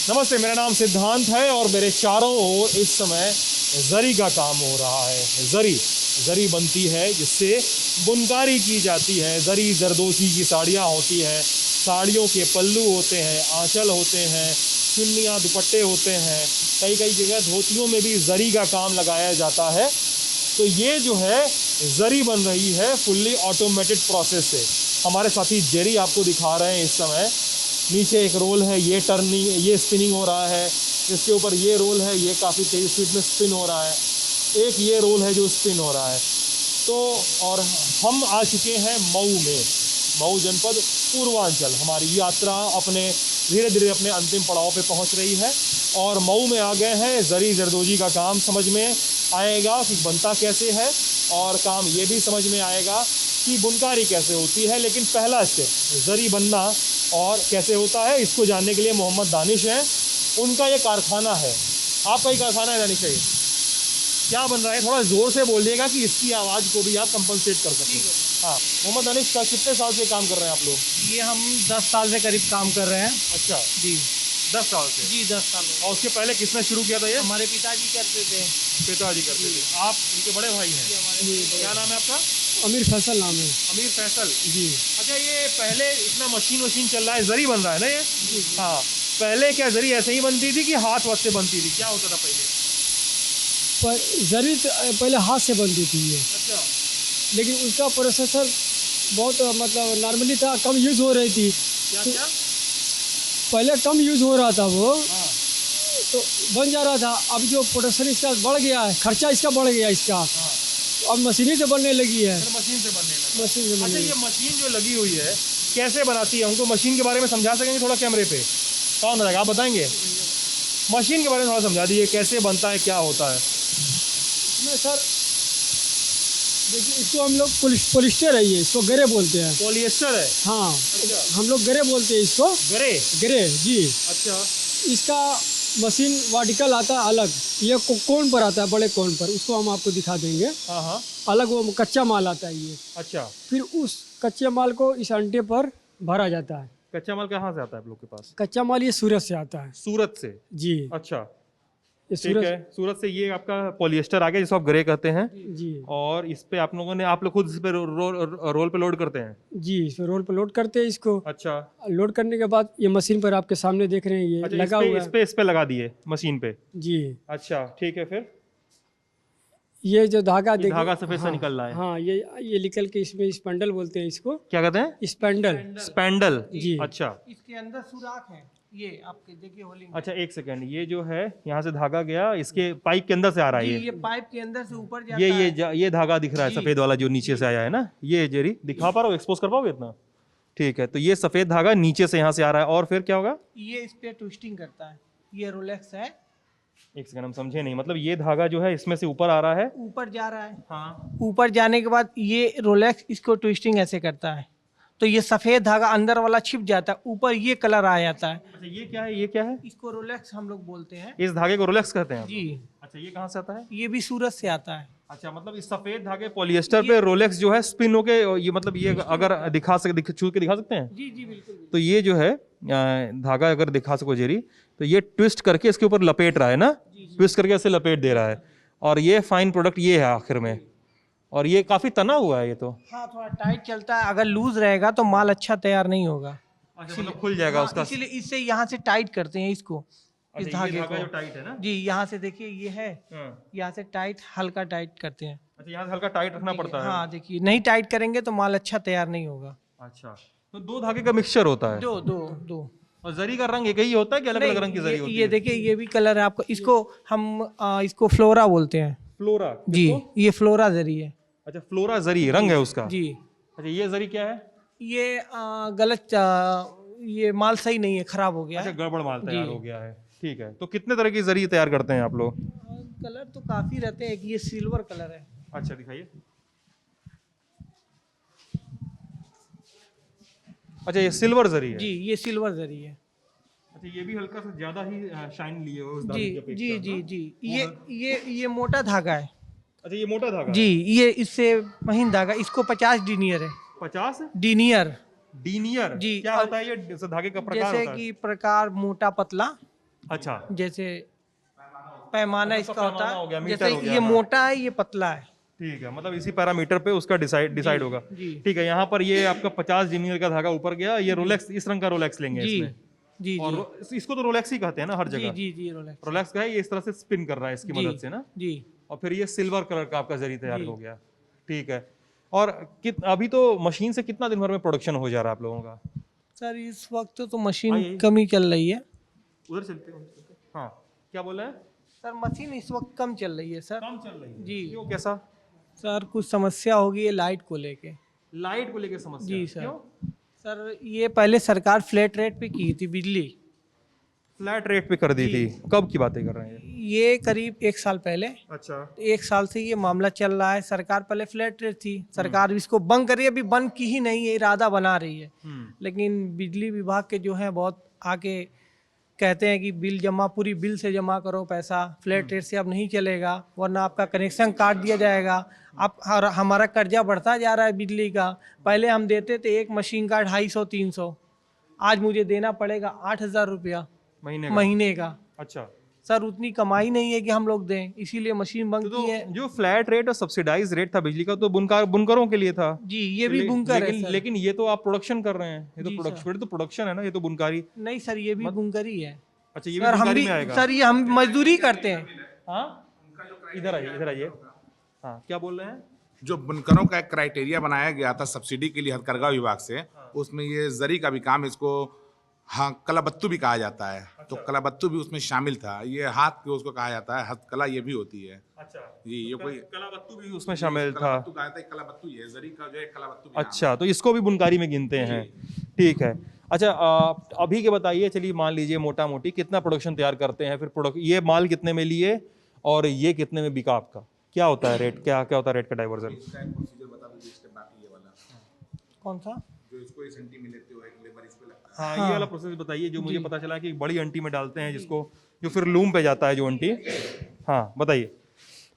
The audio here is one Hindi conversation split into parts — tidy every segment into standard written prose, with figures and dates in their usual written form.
नमस्ते, मेरा नाम सिद्धांत है और मेरे चारों ओर इस समय जरी का काम हो रहा है। जरी बनती है जिससे बुनकारी की जाती है। जरी जरदोशी की साड़ियाँ होती हैं, साड़ियों के पल्लू होते हैं, आंचल होते हैं, चुन्नियाँ दुपट्टे होते हैं, कई कई जगह धोतियों में भी जरी का काम लगाया जाता है। तो ये जो है जरी बन रही है फुल्ली ऑटोमेटेड प्रोसेस से। हमारे साथी जेरी आपको दिखा रहे हैं इस समय। नीचे एक रोल है, ये टर्निंग, ये स्पिनिंग हो रहा है। इसके ऊपर ये रोल है, ये काफ़ी तेज़ स्पीड में स्पिन हो रहा है। एक ये रोल है जो स्पिन हो रहा है। तो और हम आ चुके हैं मऊ में, मऊ जनपद पूर्वांचल। हमारी यात्रा अपने धीरे धीरे अपने अंतिम पड़ाव पे पहुंच रही है और मऊ में आ गए हैं। जरी जरदोजी का काम समझ में आएगा कि बनता कैसे है और काम ये भी समझ में आएगा कि बुनकारी कैसे होती है। लेकिन पहला स्टेप जरी बनना और कैसे होता है, इसको जानने के लिए मोहम्मद दानिश हैं। उनका ये कारखाना है। आपका ही कारखाना है दानिश भाई? क्या बन रहा है? थोड़ा ज़ोर से बोलिएगा कि इसकी आवाज़ को भी आप कंपनसेट कर सकें। हाँ, मोहम्मद दानिश का कितने साल से काम कर रहे हैं आप लोग? ये हम 10 साल से करीब काम कर रहे हैं। अच्छा जी 10 साल से? जी 10 साल हो और उसके पहले किसने शुरू किया था ये? हमारे पिताजी करते थे। पिताजी करते थे। आप इनके बड़े भाई हैं? क्या नाम है आपका? अमीर फैसल नाम है। अमीर फैसल जी अच्छा, ये पहले इतना मशीन चल रहा है, जरी बन रहा है ना ये? हाँ, पहले क्या जरी ऐसे ही बनती थी कि हाथ वाथ से बनती थी? क्या होता था पहले? पर जरी पहले हाथ से बनती थी ये, अच्छा, लेकिन उसका प्रोसेसर बहुत मतलब नॉर्मली था, कम यूज़ हो रही थी। क्या क्या? पहले कम यूज़ हो रहा था वो, हाँ तो बन जा रहा था। अब जो प्रोडक्शन इसका बढ़ गया है, खर्चा इसका बढ़ गया इसका, हाँ, अब मशीनी से बनने लगी है। फिर मशीन से बनने लगा। मशीन से अच्छा, बनने ये मशीन जो लगी हुई है कैसे बनाती है? हमको मशीन के बारे में समझा सकेंगे थोड़ा कैमरे पे? कौन रहेगा, आप बताएंगे? मशीन के बारे में थोड़ा समझा दीजिए, कैसे बनता है, क्या होता है? इसमें सर देखिए, इसको हम लोग पोलिस्टर है, ये इसको गरे बोलते हैं। पॉलिएस्टर है? हाँ, अच्छा, हम लोग गरे बोलते हैं इसको। गरे? गरे जी। अच्छा, इसका मशीन वर्टिकल आता है अलग, ये कोन पर आता है, बड़े कोन पर, उसको हम आपको दिखा देंगे। हाँ हाँ, अलग वो कच्चा माल आता है ये, अच्छा। फिर उस कच्चे माल को इस अंटे पर भरा जाता है। कच्चा माल कहाँ से आता है आप लोग के पास? कच्चा माल ये सूरत से आता है। सूरत से? जी, अच्छा, ये ठीक सूरत है। सूरत से ये आपका पॉलिएस्टर आ गया जिसको आप ग्रे कहते हैं। जी और इस पे आप लोगों ने, आप लोग खुद इस पे रोल पे लोड करते हैं? जी, इस पर रोल पर लोड करते हैं इसको। अच्छा लोड करने के बाद ये मशीन पर आपके सामने देख रहे हैं, ये अच्छा, लगा हुआ है। इस पे लगा दिए मशीन पे? जी, अच्छा, ठीक है। फिर ये जो धागा ये देखिए, धागा सफेद सा हाँ, निकल रहा है। हाँ, ये निकल के इसमें स्पैंडल बोलते हैं इसको। क्या कहते हैं? स्पैंडल। स्पैंडल? जी। अच्छा इसके अंदर सुराख है, ये आपके देखिए होलिंग। अच्छा, एक सेकंड, ये जो है यहाँ से धागा गया, इसके पाइप के अंदर से आ रहा है जी, ये? ये पाइप के अंदर से ऊपर जाता ये है। ये धागा दिख रहा है जी। सफेद वाला जो नीचे से आया है ना, ये जेरी दिखा पा रहा हो, एक्सपोज कर पाओगे इतना? ठीक है, तो ये सफेद धागा नीचे से यहाँ से आ रहा है और फिर क्या होगा? ये इस पे ट्विस्टिंग करता है, ये रोलेक्स है। एक सेकंड, हम समझे नहीं। मतलब ये धागा जो है इसमें से ऊपर आ रहा है? ऊपर जा रहा है। हाँ, ऊपर जाने के बाद ये रोलेक्स इसको ट्विस्टिंग ऐसे करता है, तो ये सफेद धागा अंदर वाला छिप जाता है, ऊपर ये कलर आ जाता है। अच्छा, ये क्या है, ये क्या है? इसको रोलेक्स हम लोग बोलते हैं। इस धागे को रोलेक्स कहते हैं आप जी, लोग? अच्छा, ये कहाँ से आता है? ये भी सूरत से आता है। अच्छा, मतलब इस सफेद धागे पॉलिएस्टर पे रोलेक्स जो है स्पिन होके, ये मतलब ये अगर छू के दिखा सकते हैं? जी जी बिल्कुल। तो ये जो है धागा अगर दिखा सको जेरी, तो ये ट्विस्ट करके इसके ऊपर लपेट रहा है ना, ट्विस्ट करके ऐसे लपेट दे रहा है और ये फाइन प्रोडक्ट ये है आखिर में। और ये काफी तना हुआ है ये तो। हाँ, थोड़ा टाइट चलता है, अगर लूज रहेगा तो माल अच्छा तैयार नहीं होगा। अच्छा, मतलब खुल जाएगा उसका? इसीलिए इससे यहाँ से टाइट करते हैं इसको, इस अच्छा, ये धागे धागा जो को। टाइट है ना? जी, यहाँ से देखिए ये है, हाँ। यहाँ से टाइट, हल्का टाइट करते हैं। अच्छा, यहाँ से हल्का टाइट रखना पड़ता है? हाँ देखिए, नहीं टाइट करेंगे तो माल अच्छा तैयार नहीं होगा। अच्छा, तो दो धागे का मिक्सचर होता है? दो दो दो। और जरी का रंग एक ही होता है कि अलग अलग रंग की जरी होती ये है? देखिए, ये भी कलर है आपको, इसको हम इसको फ्लोरा बोलते हैं। फ्लोरा? जी, ये फ्लोरा जरी है। अच्छा, फ्लोरा जरी रंग है उसका? जी, अच्छा, ये जरी क्या है? ये गलत ये माल सही नहीं है, खराब हो गया अच्छा, है। गड़बड़ माल तैयार जी। हो गया है। ठीक है, तो कितने तरह की जरी तैयार करते हैं आप लोग? कलर तो काफी रहते हैं, एक ये सिल्वर कलर है। अच्छा, दिखाइए। अच्छा, ये सिल्वर जरी है? जी, ये सिल्वर जरी है। अच्छा, ये भी हल्का सा ज्यादा ही शाइन लिए हो उस जी धागे की अपेक्षा, जी जी हाँ? जी, ये मोटा धागा है। अच्छा, ये मोटा धागा? जी, ये इससे महीन धागा, इसको 50 डिनियर है। 50 डिनियर? डीनियर? जी, क्या होता है ये? धागे का प्रकार जैसे होता है? कि प्रकार मोटा पतला, अच्छा, जैसे पैमाना अच्छा, इसका होता पैमाना हो गया, है, मीटर जैसे हो गया, ये हाँ। मोटा है ये पतला है। ठीक है, मतलब इसी पैरामीटर पे उसका डिसाइड होगा। जी ठीक है, यहाँ पर ये आपका 50 जीनियर का धागा ऊपर गया, ये रोलेक्स, इस रंग का रोलेक्स लेंगे जी इसमें। जी और इसको तो रोलेक्स ही कहते हैं ना हर जी जगह। जी जी रोलेक्स रोलेक्स का है, ये इस तरह से स्पिन कर रहा है इसकी जी मदद से ना। जी और फिर ये सिल्वर कलर का आपका जरी तैयार जी। हो गया। ठीक है। और अभी तो मशीन से कितना दिन भर में प्रोडक्शन हो जा रहा है आप लोगों का? सर इस वक्त तो मशीन आइए। कम ही चल रही है। उधर चलते हैं। हाँ, क्या बोल रहे हैं? सर मशीन इस वक्त कम चल रही है सर। काम चल रही है जी। क्यों, कैसा? सर कुछ समस्या होगी है लाइट को लेके। लाइट को लेकर समस्या? जी सर। क्यों? सर ये पहले सरकार फ्लैट रेट पे की थी बिजली, फ्लैट रेट पे कर दी जी। थी, कब की बातें कर रहे हैं? ये करीब 1 साल पहले। अच्छा। 1 साल से ये मामला चल रहा है। सरकार पहले फ्लैट रेट थी, सरकार इसको बंद करी, अभी बंद की ही नहीं है, इरादा बना रही है। लेकिन बिजली विभाग के जो है बहुत आके कहते हैं कि बिल जमा, पूरी बिल से जमा करो पैसा, फ्लैट रेट से अब नहीं चलेगा वरना आपका कनेक्शन काट दिया जाएगा। अब हमारा कर्जा बढ़ता जा रहा है बिजली का। पहले हम देते थे एक मशीन का 250-300, आज मुझे देना पड़ेगा 8,000 रुपया महीने का? महीने का। अच्छा। सर उतनी कमाई नहीं है कि हम लोग दें, इसीलिए मशीन बंद तो की है। जो फ्लैट रेट और सब्सिडाइज रेट था बिजली का तो बुनकरों के लिए था। जी ये भी बुनकर है लेकिन सर। लेकिन ये तो आप प्रोडक्शन कर रहे हैं, ये तो जी प्रोडक्शन, तो प्रोडक्शन है ना, ये तो बुनकारी। नहीं सर ये भी बुनकर ही है। अच्छा, ये सर भी हम बुनकारी भी में आएगा? सर ये हम मजदूरी करते हैं। हाँ, इधर आइए, इधर आइए। हाँ, क्या बोल रहे हैं? जो बुनकरों का एक क्राइटेरिया बनाया गया था सब्सिडी के लिए हथकरघा विभाग से, उसमें ये जरी का भी काम, इसको हाँ कलाबत्तू भी कहा जाता है। तो कलाबत्तू भी उसमें शामिल था। ये हाथ के उसको कहा जाता है, हथकला ये भी होती है। अच्छा जी, ये कोई कलाबत्तू भी उसमें शामिल था? कलाबत्तू कहा जाता है, कलाबत्तू ये जरी का जो है कलाबत्तू भी नाम है। अच्छा, तो इसको भी बुनकारी में गिनते हैं। ठीक है। अच्छा, अभी के बताइए, चलिए मान लीजिए मोटा मोटी कितना प्रोडक्शन तैयार करते हैं, फिर प्रोडक्ट ये माल कितने में लिए और ये कितने में बिका आपका? क्या होता है रेट, क्या क्या होता है रेट का डाइवर्जन? इसका एक प्रोसीजर बता दीजिए, इसके बाकी ये वाला कौन सा? जो इसको इस एंटी में लेते हो, एक लेबर इस पे लगता है। हाँ, ये वाला प्रोसेस बताइए जो मुझे पता चला कि एक बड़ी अंटी में डालते हैं जिसको, जो फिर लूम पे जाता है जो अंटी। हाँ बताइए,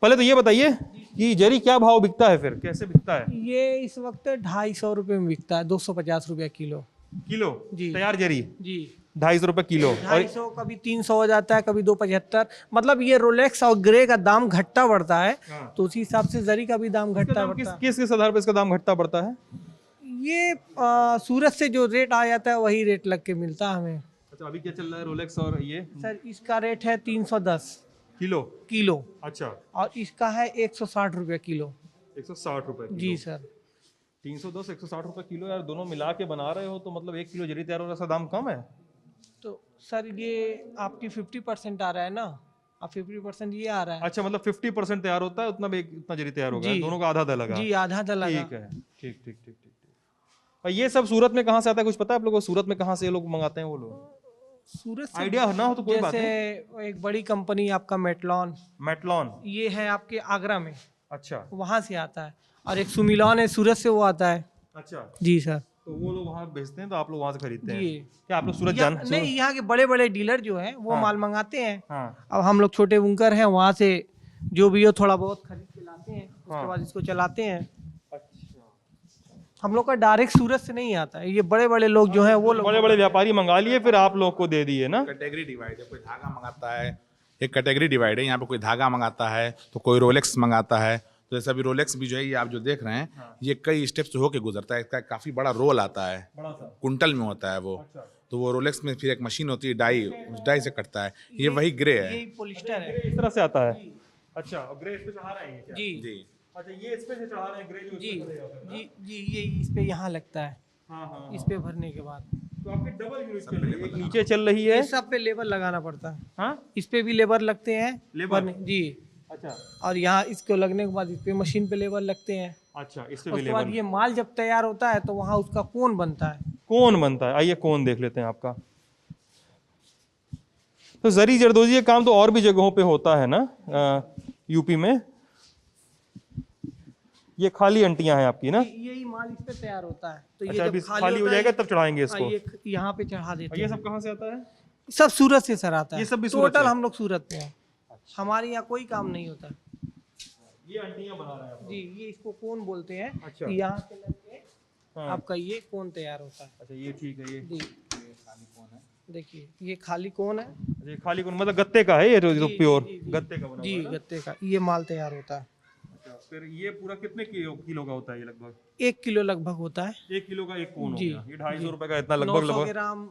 पहले तो ये बताइए कि जरी क्या भाव बिकता है, फिर कैसे बिकता है? ये इस वक्त 250 रुपये में बिकता है, 250 रुपये किलो। किलो? जी। तैयार जरी जी 250 रुपये किलो। और 250, कभी 300 हो जाता है, कभी 275। मतलब ये रोलेक्स और ग्रे का दाम घटता बढ़ता है, तो उसी हिसाब से जरी का भी दाम घटता किस बढ़ता है। किस किस आधार पर इसका दाम घटता बढ़ता है? ये सूरत से जो रेट आ जाता है वही रेट लग के मिलता है हमें। अच्छा, अभी क्या चल रहा है रोलेक्स और ये सर इसका रेट है 310 किलो? किलो अच्छा, और इसका है 160 रुपये किलो। 160 रुपए किलो। जी सर। 310 160 रुपए किलो यार, दोनों मिला के बना रहे हो तो मतलब 1 किलो जरी तैयार हो रहा है, दाम कम है। तो सर ये आपकी 50% आ रहा है ना, अब 50% ये आ रहा है। अच्छा, मतलब 50% तैयार होता है, उतना भी इतना जरी तैयार होगा, जी। दोनों का आधा आधा लगा। जी आधा आधा लगा। ठीक है, ठीक ठीक ठीक ठीक। और ये सब सूरत में कहाँ से आता है, कुछ पता है आप लोगों को? सूरत में कहाँ से ये लोग मंगाते हैं वो लोग? सूरत से आइडिया ना हो तो कोई बात जैसे नहीं। एक बड़ी कंपनी आपका मेटलॉन, मेटलॉन? ये है आपके आगरा में, अच्छा वहाँ से आता है। और एक सुमिलॉन है, सूरत से वो आता है। अच्छा, जी सर। तो वो लोग वहाँ बेचते हैं तो आप लोग वहाँ से खरीदते हैं? जी। क्या आप लोग सूरत नहीं, यहाँ के बड़े बड़े डीलर जो हैं वो माल मंगाते हैं। हाँ अब हम लोग छोटे बुनकर हैं, वहाँ से जो भी हो थोड़ा बहुत खरीद के लाते हैं, उसके बाद इसको चलाते हैं। अच्छा, हम लोग का डायरेक्ट सूरत से नहीं आता है, ये बड़े बड़े लोग जो हैं वो लोग। बड़े बड़े व्यापारी मंगा लिए फिर आप लोग को दे दिए ना? कैटेगरी डिवाइड है, कोई धागा मंगाता है, एक कैटेगरी डिवाइड है। यहाँ पे कोई धागा मंगाता है तो कोई रोलेक्स मंगाता है। तो जैसे अभी रोलेक्स भी जो है ये आप जो देख रहे हैं, ये कई स्टेप्स होके गुजरता है। इसका काफी बड़ा रोल आता है, बड़ा सा। कुंटल में होता है वो। तो वो रोलेक्स में फिर एक मशीन होती है डाई, उस डाई से कटता है। ये वही ग्रे है। यही पॉलिस्टर है। इस तरह से आता है? अच्छा, और ग्रे इस पे चढ़ा रहे हैं ये क्या? जी जी अच्छा, ये इस पे से चढ़ा रहे हैं ग्रे जो जी इस पे चढ़ेगा फिर ना? जी जी ये इस पे यहाँ लगता है, हाँ हाँ इस पे भरने के बाद तो आपकी डबल यूनिट चल रही है, एक नीचे चल रही है। ये सब पे लेबर लगाना पड़ता है। हाँ, इस पे भी लेबर लगते हैं लेबर? जी। अच्छा और यहाँ इसको लगने के बाद इस पे मशीन पे लेबर लगते हैं। अच्छा, इस पे भी उसके बाद लेबर। ये माल जब तैयार होता है तो वहाँ उसका कोन बनता है। कौन बनता है? आइए कौन देख लेते हैं आपका। तो जरी जरदोजी ये काम तो और भी जगहों पे होता है ना, यूपी में? ये खाली अंटियां हैं आपकी ना? यही माल इस पे तैयार होता है। तो ये अच्छा, जब अभी खाली हो होता है, जाएगा तब चढ़ाएंगे इसको? ये यहाँ पे चढ़ा देते और ये हैं। सब कहाँ से आता है? सब सूरत से सर आता है। ये सब भी सूरत टोटल से? हम लोग सूरत पे हैं, हमारे यहाँ कोई काम नहीं होता। ये अंटियां बना रहे हैं आप लोग? जी ये इसको कोन बोलते हैं। अच्छा। यहाँ से लग के हाँ। आपका ये कोन तैयार होता है। अच्छा, ये ठीक है। ये जी देखिए ये खाली कोन है ये खाली कौन मतलब गत्ते का है ये जो प्योर जी, गत्ते का बना जी, हुआ है ना? गत्ते का ये माल तैयार होता है। अच्छा, फिर ये पूरा कितने किलो का होता है ये लगभग? 1 किलो लगभग होता है। 1 किलो का एक कोन हो जी, गया, ये 250 रुपए का इतना 900 लगभग ग्राम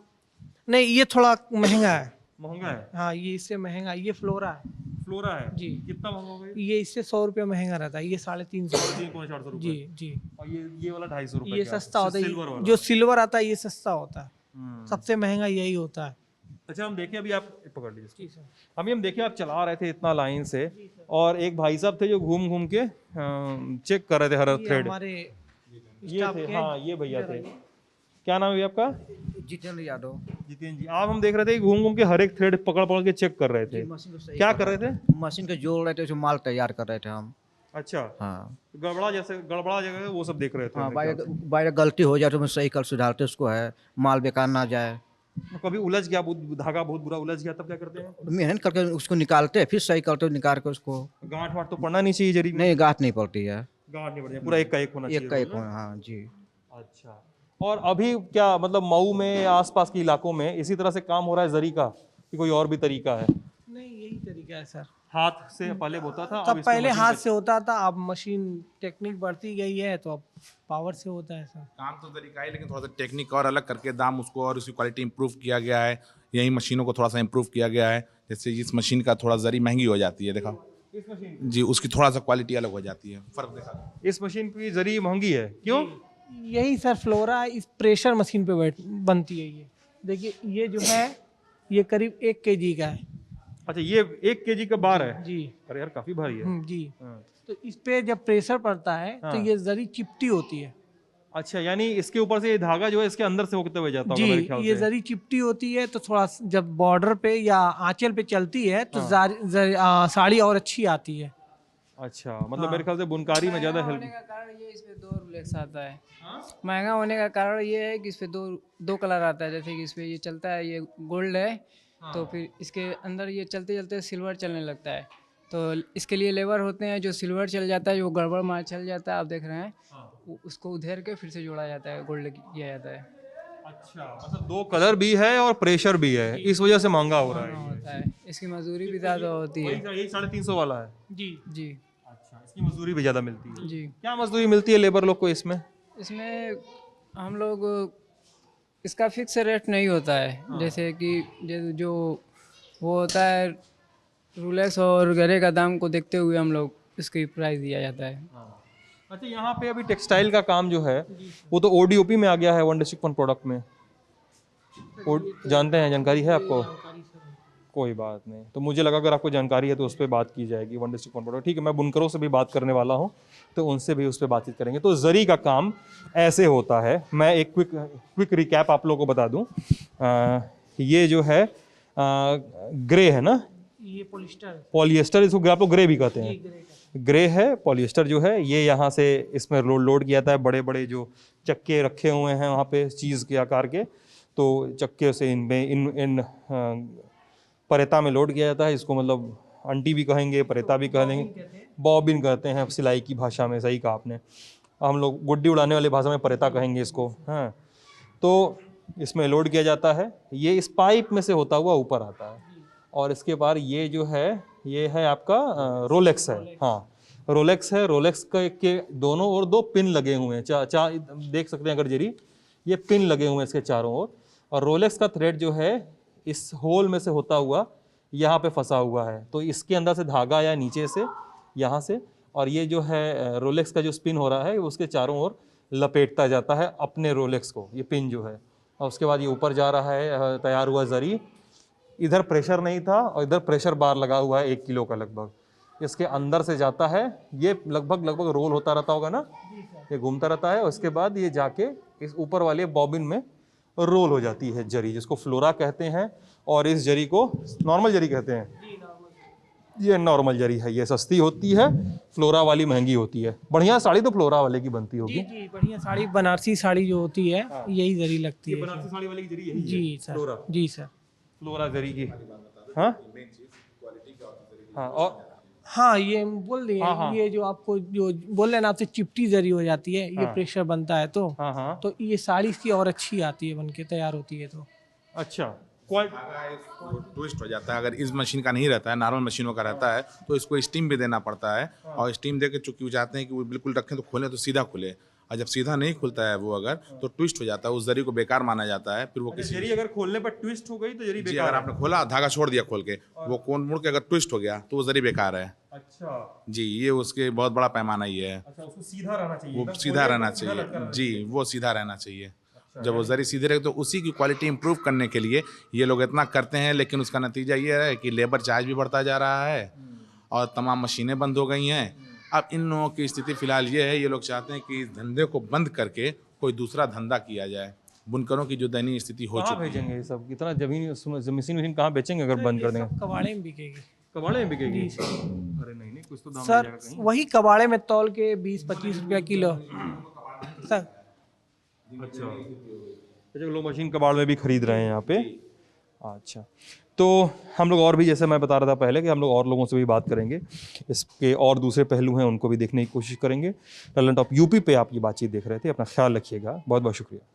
नहीं, ये थोड़ा महंगा है। महंगा है। हाँ, ये इससे महंगा, ये फ्लोरा है। फ्लोरा है जी। कितना महंगा होगा ये? ये इससे 100 रुपये महंगा रहता है, ये 350। 300-400 रुपए। जी जी, और ये वाला 250 रुपए ये का सस्ता होता सिल्वर है। वाला। जो सिल्वर आता है ये सस्ता होता है, हम्म। सबसे महंगा यही होता है। अच्छा हम देखें अभी आप पकड़ लीजिए इसको। जी सर। अभी हम देखें आप चला रहे थे इतना लाइन से और एक भाई साहब थे जो घूम घूम के चेक कर रहे थे हर ये थ्रेड। हमारे ये स्टाफ थे, के हाँ ये भैया इधर थे। आइए। क्या नाम है भैया आपका? जितेंद्र यादव। जितेंद्र जी। आप हम देख रहे थे घूम घूम के हर एक थ्रेड पकड़ पकड़ के चेक कर रहे थे। मशीन को सही क्या कर रहे थे? मशीन को जोड़ रहे थे, उसमें माल तैयार कर रहे थे हम। अच्छा, हाँ गड़बड़ा जगह है, वो सब देख रहे थे हाँ, मेरे ख्याल से। बाहर गलती हो जाए तो मैं सही कर सुधारते उसको है, माल बेकार ना जाए। कभी उलझ गया, धागा बहुत बुरा उलझ गया, तब क्या करते हैं? मेहनत करके उसको निकालते हैं, फिर सही करते निकाल के उसको। गांठ वाठ तो पड़ना नहीं चाहिए जरी में। नहीं, गांठ नहीं पड़ती है। गांठ नहीं पड़ती, पूरा एक का एक होना चाहिए। एक का एक ना? हाँ जी। अच्छा, और अभी क्या मतलब मऊ में आसपास के इलाकों में इसी तरह से काम हो रहा है जरी का कि कोई और भी तरीका है? नहीं, यही तरीका है सर। हाथ से पहले होता था, तब अब इसमें पहले मशीन हाथ से- से होता था, अब मशीन टेक्निक बढ़ती गई है तो अब पावर से होता है सर। काम तो तरीका है, लेकिन थोड़ा सा टेक्निक और अलग करके दाम उसको और उसकी क्वालिटी इंप्रूव किया गया है। यही मशीनों को थोड़ा सा इंप्रूव किया गया है। जैसे इस मशीन का थोड़ा जरी महंगी हो जाती है, देखा इस मशीन जी, उसकी थोड़ा सा क्वालिटी अलग हो जाती है, फर्क देखा। इस मशीन की जरी महंगी है, क्यों? यही सर फ्लोरा इस प्रेशर मशीन पे बनती है। ये देखिए, ये जो है ये करीब 1 kg का है। अच्छा, ये 1 kg का बार है? जी। अरे यार काफी भारी है। जी। हाँ। तो इस पे जब प्रेशर पड़ता है तो हाँ। ये जरी चिपटी होती है। अच्छा, यानी इसके ऊपर से ये धागा जो है इसके अंदर से होते हुए जाता होगा जी, मेरे ख्याल ये से। जरी चिपटी होती है तो थोड़ा जब बॉर्डर पे या आंचल पे चलती है तो साड़ी और अच्छी आती है। अच्छा, मतलब मेरे ख्याल से बुनकारी में ज्यादा होने हेल्प। का कारण ये इस पे 2 रोलेक्स आता है। महंगा होने का कारण ये है कि इस पे दो कलर आता है। जैसे कि इस पे ये चलता है, ये गोल्ड है, तो फिर इसके अंदर ये चलते चलते सिल्वर चलने लगता है। तो इसके लिए लेबर होते हैं, जो सिल्वर चल जाता है, जो गड़बड़ माल चल जाता है, आप देख रहे हैं, उसको उधेर के फिर से जोड़ा जाता है, गोल्ड किया जाता है। अच्छा, मतलब 2 कलर भी है और प्रेशर भी है, इस वजह से महंगा हो रहा है। होता है, इसकी मजदूरी भी ज़्यादा होती है। यही 350 वाला है। जी जी अच्छा, इसकी मजदूरी भी ज्यादा मिलती है। जी। क्या मजदूरी मिलती है लेबर लोग को इसमें? इसमें हम लोग इसका फिक्स रेट नहीं होता है। जैसे कि जो वो होता है रोलेक्स और गरे का दाम को देखते हुए हम लोग इसकी प्राइस दिया जाता है। अच्छा, यहाँ पे अभी टेक्सटाइल का काम जो है वो तो ओडीओपी में आ गया है, वन डिस्ट्रिक्ट वन प्रोडक्ट में। जानते हैं, जानकारी है आपको? कोई बात नहीं, तो मुझे लगा अगर आपको जानकारी है तो उस पर बात की जाएगी, वन डिस्ट्रिक्ट वन प्रोडक्ट। ठीक है, मैं बुनकरों से भी बात करने वाला हूँ, तो उनसे भी उस पर बातचीत करेंगे। तो जरी का काम ऐसे होता है। मैं एक क्विक रिकैप आप लोगों को बता दूँ। ये जो है ग्रे है ना, ये पॉलिस्टर पॉलिएस्टर, इसको आप लोग ग्रे भी कहते हैं। ग्रे है, पॉलिएस्टर जो है ये यहाँ से इसमें लोड किया जाता है। बड़े बड़े जो चक्के रखे हुए हैं वहाँ पे चीज़ के आकार के, तो चक्के से इन परेता में लोड किया जाता है। इसको मतलब अंटी भी कहेंगे, परेता भी कह देंगे, बॉबिन कहते हैं सिलाई की भाषा में। सही कहा आपने, हम लोग गुड्डी उड़ाने वाली भाषा में परेता कहेंगे इसको। हाँ, तो इसमें लोड किया जाता है। ये इस पाइप में से होता हुआ ऊपर आता है, और इसके बाद ये जो है ये है आपका रोलेक्स है। हाँ, रोलेक्स है। रोलेक्स के दोनों ओर 2 पिन लगे हुए हैं। चार देख सकते हैं अगर जरी, ये पिन लगे हुए हैं इसके चारों ओर। और रोलेक्स का थ्रेड जो है इस होल में से होता हुआ यहाँ पे फंसा हुआ है। तो इसके अंदर से धागा या नीचे से यहाँ से, और ये जो है रोलेक्स का जो स्पिन हो रहा है उसके चारों ओर लपेटता जाता है अपने रोलेक्स को, ये पिन जो है। और उसके बाद ये ऊपर जा रहा है तैयार हुआ जरी। इधर प्रेशर नहीं था और इधर प्रेशर बार लगा हुआ है 1 किलो का लगभग। इसके अंदर से जाता है, ये लगभग रोल होता रहता होगा ना, ये घूमता रहता है। उसके बाद ये जाके इस ऊपर वाले बॉबिन में रोल हो जाती है जरी, जिसको फ्लोरा कहते हैं। और इस जरी को नॉर्मल जरी कहते हैं। ये नॉर्मल जरी है, ये सस्ती होती है, फ्लोरा वाली महंगी होती है। बढ़िया साड़ी तो फ्लोरा वाले की बनती होगी। जी, बढ़िया साड़ी, बनारसी साड़ी जो होती है यही जरी लगती है। बनारसी साड़ी वाली की जरी यही है, जी सर। फ्लोरा। जी सर। फ्लोरा जरी की। हाँ हाँ, और हाँ, ये बोल दिए। हाँ। ये जो आपको जो बोल रहे ना, आपसे चिपटी जरी हो जाती है, ये प्रेशर बनता है तो हाँ हाँ, ये साड़ी इसकी और अच्छी आती है, बन के तैयार होती है तो। अच्छा, ट्विस्ट हो जाता है। अगर इस मशीन का नहीं रहता है, नॉर्मल मशीनों का रहता है, तो इसको स्टीम भी देना पड़ता है। और स्टीम दे के चूंकि वो चाहते हैं कि वो बिल्कुल रखें तो खोलें तो सीधा खुले, और जब सीधा नहीं खुलता है वो अगर, तो ट्विस्ट हो जाता है, उस जरी को बेकार माना जाता है। फिर वो किसी जरी अगर खोलने पर ट्विस्ट हो गई तो जरी जी, बेकार अगर है। आपने खोला, धागा छोड़ दिया खोल के, वो कोन मुड़ के अगर ट्विस्ट हो गया तो वो जरी बेकार है। अच्छा जी, ये उसके बहुत बड़ा पैमाना ये है। अच्छा, उसको सीधा रहना चाहिए, वो एकदम सीधा खोले रहना तो सीधा लटका चाहिए। रहना जी, वो सीधा रहना चाहिए। अच्छा, जब वो जरी सीधे रहे तो उसी की क्वालिटी इंप्रूव करने के लिए ये लोग इतना करते हैं, लेकिन उसका नतीजा ये है कि लेबर चार्ज भी बढ़ता जा रहा है और तमाम मशीनें बंद हो गई हैं। अब इन लोगों की स्थिति फिलहाल ये है, ये लोग चाहते हैं कि इस धंधे को बंद करके कोई दूसरा धंधा किया जाए। बुनकरों की जो दयनीय स्थिति हो कहाँ चुकी है। भेजेंगे ये सब? इतना जमीन मशीन कहाँ बेचेंगे अगर बंद कर देंगे? कबाड़े में बिकेगी कबाड़े में बिकेगी? अरे नहीं नहीं, कुछ तो दाम मिल सर, जाएगा कहीं। वही कबाड़े में तौल के 20-25 रुपया किलो सर। अच्छा, लोग मशीन कबाड़ में भी खरीद रहे हैं यहाँ पे। अच्छा, तो हम लोग और भी, जैसे मैं बता रहा था पहले, कि हम लोग और लोगों से भी बात करेंगे, इसके और दूसरे पहलू हैं उनको भी देखने की कोशिश करेंगे। टैलेंट ऑफ यूपी पे आप ये बातचीत देख रहे थे। अपना ख्याल रखिएगा। बहुत बहुत शुक्रिया।